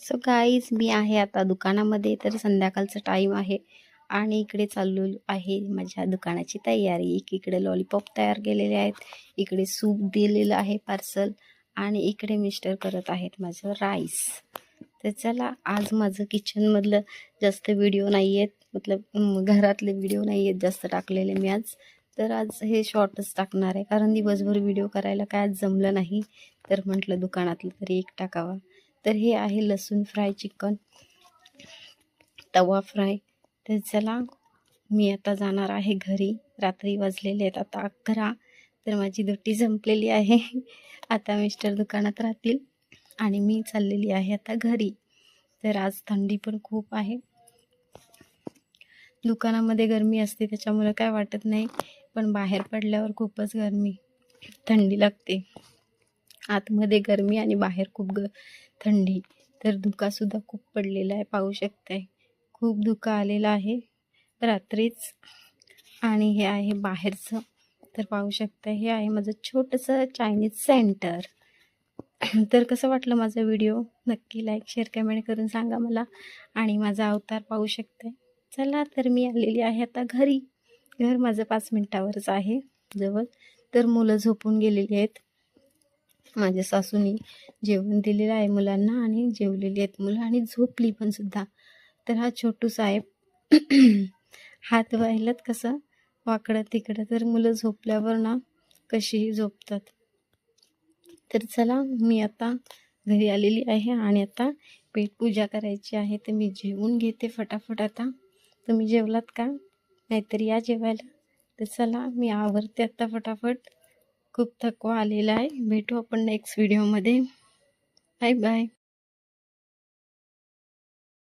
So guys मी आहे आता दुकानामध्ये. तर संध्याकाळचा टाईम आहे आणि इकडे चाललो आहे माझ्या दुकानाची तयारी. इकडे लॉलीपॉप तयार केलेले आहेत, इकडे सूप दिलेलं आहे पार्सल आणि इकडे मिस्टर करत आहेत माझं राईस. तर चला, आज माझं किचनमधलं जास्त व्हिडिओ नाही आहेत, मतलब घरातले व्हिडिओ नाही आहेत जास्त टाकलेले मी आज. तर आज हे शॉर्टच टाकणार आहे, कारण दिवसभर व्हिडिओ करायला काय आज जमलं नाही. तर म्हटलं दुकानातलं तरी एक टाकावा. तर हे आहे लसूण फ्राय चिकन, तवा फ्राय. तर चला, मी आता जाणार आहे घरी. रात्री वाजलेले आहेत आता 11. तर माझी ड्युटी संपलेली आहे. आता मिस्टर दुकानात राहतील आणि मी चाललेली आहे आता घरी. तर आज थंडी पण खूप आहे. दुकानामध्ये गरमी असते त्याच्यामुळे काय वाटत नाही, पण बाहेर पडल्यावर खूपच गरमी थंडी लागते. आतमध्ये गरमी आणि बाहेर खूप थंडी. तर धुकासुद्धा खूप पडलेला आहे, पाहू शकताय. खूप धुका आलेला आहे रात्रीच. आणि हे आहे बाहेरचं. तर पाहू शकताय, हे आहे माझं छोटंसं चायनीज सेंटर. तर कसं वाटलं माझा व्हिडिओ? नक्की लाईक शेअर कमेंट करून सांगा मला. आणि माझा अवतार पाहू शकताय. चला, तर मी आलेली आहे आता घरी. घर माझं 5 मिनिटावरच आहे जवळ. तर मुलं झोपून गेलेली आहेत. माझ्या सासूनी जेवण दिलेलं आहे मुलांना आणि जेवलेली आहेत मुलं आणि झोपली पण सुद्धा. तर हा छोटू साहेब हात वाहिलत कसं वाकडं तिकडं. तर मुलं झोपल्यावर ना कशीही झोपतात. तर चला, मी आता घरी आलेली आहे आणि आता पेटपूजा करायची आहे. तर मी जेवून घेते फटाफट आता. तुम्ही जेवलात का? नाहीतर या जेवायला. तर चला, मी आवरते आता फटाफट. खूप थकवा आलेला आहे. भेटू आपण नेक्स्ट व्हिडिओमध्ये. Bye bye.